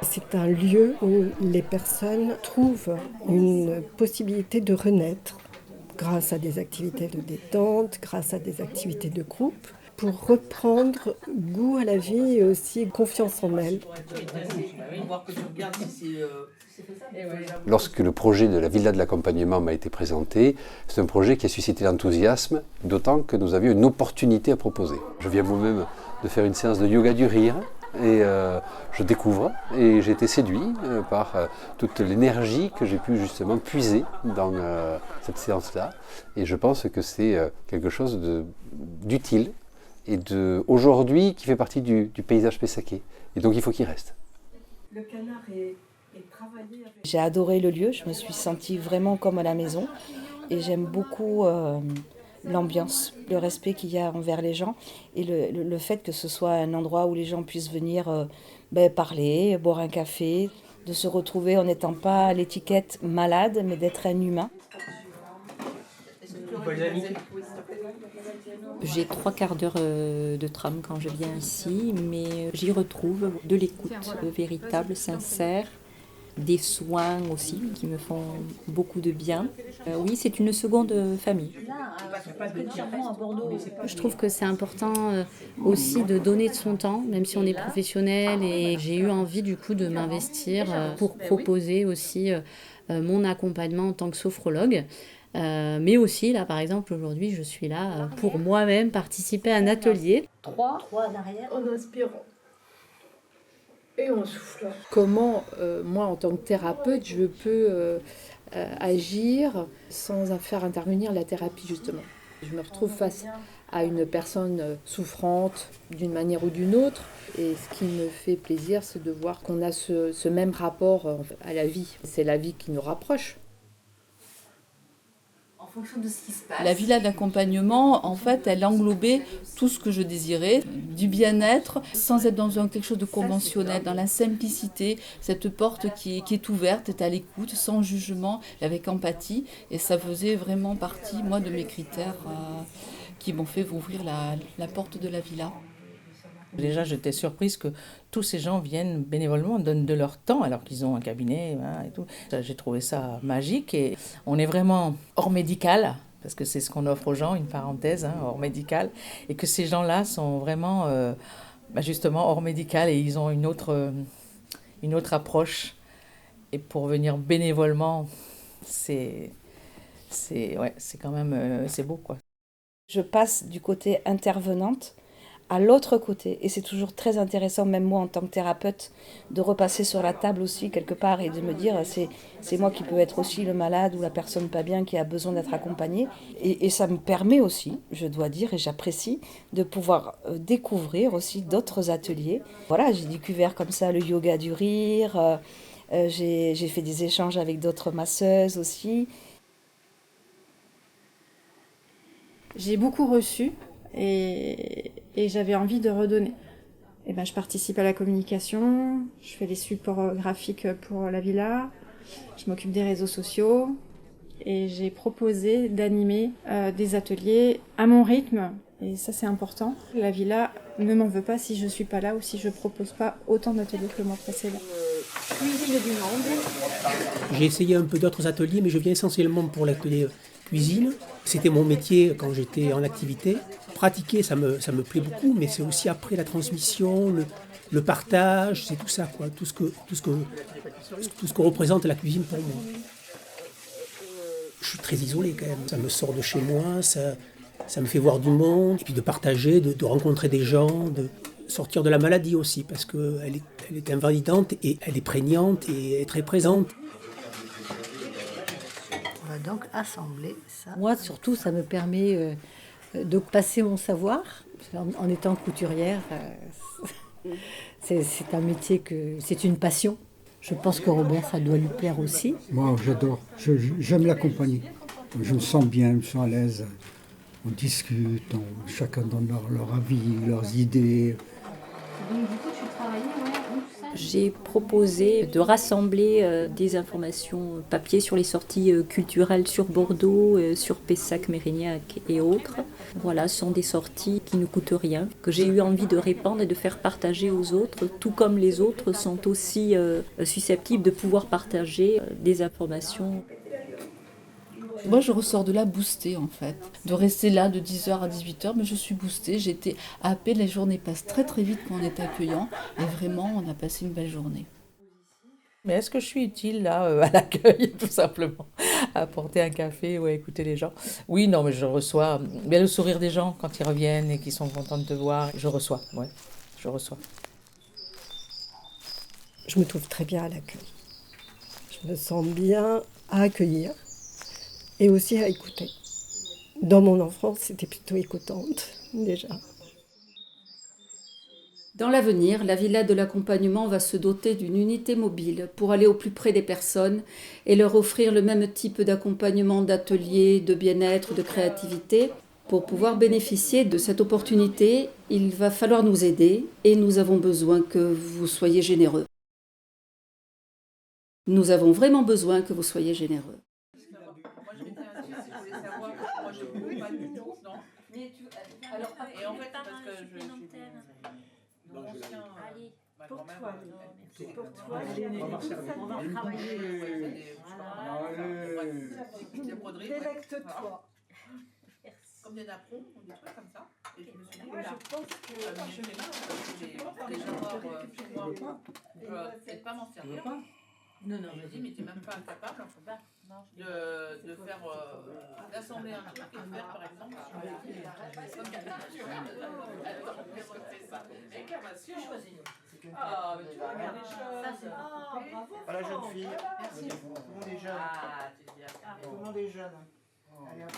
C'est un lieu où les personnes trouvent une possibilité de renaître grâce à des activités de détente, grâce à des activités de groupe, pour reprendre goût à la vie et aussi confiance en elles. Lorsque le projet de la villa de l'accompagnement m'a été présenté, c'est un projet qui a suscité l'enthousiasme, d'autant que nous avions une opportunité à proposer. Je viens moi-même de faire une séance de yoga du rire et je découvre et j'ai été séduit par toute l'énergie que j'ai pu justement puiser dans cette séance-là. Et je pense que c'est quelque chose d'utile et aujourd'hui qui fait partie du paysage pessaquais. Et donc il faut qu'il reste. Le canard est travaillé avec... J'ai adoré le lieu, je me suis sentie vraiment comme à la maison et j'aime beaucoup l'ambiance, le respect qu'il y a envers les gens et le fait que ce soit un endroit où les gens puissent venir parler, boire un café, de se retrouver en n'étant pas l'étiquette malade mais d'être un humain. J'ai 3/4 d'heure de tram quand je viens ici, mais j'y retrouve de l'écoute véritable, sincère, des soins aussi qui me font beaucoup de bien. Oui, c'est une seconde famille. Je trouve que c'est important aussi de donner de son temps, même si on est professionnel. Et j'ai eu envie du coup de m'investir pour proposer aussi mon accompagnement en tant que sophrologue. Mais aussi, là, par exemple, aujourd'hui, je suis là pour moi-même participer à un atelier. 3 en arrière. En inspirant. Et on souffle. Comment, moi, en tant que thérapeute, je peux agir sans faire intervenir la thérapie, justement. Je me retrouve face à une personne souffrante d'une manière ou d'une autre. Et ce qui me fait plaisir, c'est de voir qu'on a ce même rapport à la vie. C'est la vie qui nous rapproche. De ce qui se passe. La villa d'accompagnement, en fait, elle englobait tout ce que je désirais, du bien-être, sans être dans quelque chose de conventionnel, dans la simplicité, cette porte qui est ouverte, est à l'écoute, sans jugement, avec empathie, et ça faisait vraiment partie, moi, de mes critères qui m'ont fait ouvrir la porte de la villa. Déjà, j'étais surprise que tous ces gens viennent bénévolement, donnent de leur temps alors qu'ils ont un cabinet et tout. J'ai trouvé ça magique et on est vraiment hors médical, parce que c'est ce qu'on offre aux gens, une parenthèse, hors médical, et que ces gens-là sont vraiment justement hors médical et ils ont une autre approche. Et pour venir bénévolement, c'est quand même c'est beau, quoi. Je passe du côté intervenante à l'autre côté. Et c'est toujours très intéressant, même moi en tant que thérapeute, de repasser sur la table aussi quelque part et de me dire c'est moi qui peux être aussi le malade ou la personne pas bien qui a besoin d'être accompagnée. Et ça me permet aussi, je dois dire, et j'apprécie, de pouvoir découvrir aussi d'autres ateliers. Voilà, j'ai découvert comme ça le yoga du rire, j'ai fait des échanges avec d'autres masseuses aussi. J'ai beaucoup reçu et j'avais envie de redonner. Et ben, je participe à la communication, je fais les supports graphiques pour la villa, je m'occupe des réseaux sociaux et j'ai proposé d'animer des ateliers à mon rythme. Et ça, c'est important. La villa ne m'en veut pas si je suis pas là ou si je propose pas autant d'ateliers que le mois précédent. Cuisine du monde. J'ai essayé un peu d'autres ateliers, mais je viens essentiellement pour l'atelier cuisine. C'était mon métier quand j'étais en activité. Pratiquer, ça me plaît beaucoup, mais c'est aussi après la transmission, le partage, c'est tout ça, quoi, tout ce que représente la cuisine pour moi. Je suis très isolé quand même. Ça me sort de chez moi, ça me fait voir du monde, et puis de partager, de rencontrer des gens, de sortir de la maladie aussi, parce qu'elle est invalidante et elle est prégnante et très présente. On va donc assembler ça. Moi, surtout, ça me permet de passer mon savoir. En étant couturière, c'est un métier c'est une passion. Je pense que Robert, ça doit lui plaire aussi. Moi, j'adore. J'aime l'accompagner. Je me sens bien, je me sens à l'aise. On discute, chacun donne leur avis, leurs idées. Donc, du coup, tu travaillais, J'ai proposé de rassembler des informations papier sur les sorties culturelles sur Bordeaux, sur Pessac, Mérignac et autres. Voilà, ce sont des sorties qui ne coûtent rien, que j'ai eu envie de répandre et de faire partager aux autres, tout comme les autres sont aussi susceptibles de pouvoir partager des informations. Moi, je ressors de là boostée, en fait. De rester là de 10h à 18h, mais je suis boostée. J'étais happée. Les journées passent très très vite quand on est accueillant. Et vraiment, on a passé une belle journée. Mais est-ce que je suis utile là à l'accueil, tout simplement, à apporter un café ou à écouter les gens? Oui, non, mais je reçois bien le sourire des gens quand ils reviennent et qu'ils sont contents de te voir. Je reçois, ouais, je reçois. Je me trouve très bien à l'accueil. Je me sens bien à accueillir et aussi à écouter. Dans mon enfance, c'était plutôt écoutante, déjà. Dans l'avenir, la Villa de l'accompagnement va se doter d'une unité mobile pour aller au plus près des personnes et leur offrir le même type d'accompagnement, d'atelier, de bien-être, de créativité. Pour pouvoir bénéficier de cette opportunité, il va falloir nous aider et nous avons besoin que vous soyez généreux. Nous avons vraiment besoin que vous soyez généreux. Alors, et en fait, parce que je suis Allez, pour toi. Pour toi, on va travailler. Délecte-toi. Comme des napperons ou des trucs comme ça. Et je me suis dit, voilà. Je pense que je pas m'en servir. Non, je me dis, mais tu n'es même pas incapable de faire, d'assembler un truc et de faire, par exemple, ah, mais tu vas regarder les choses. Ça, c'est bravo. À la jeune fille. Merci. Tout le monde est jeune. Ah, tu dis, Tout le monde est jeune. Allez, hop.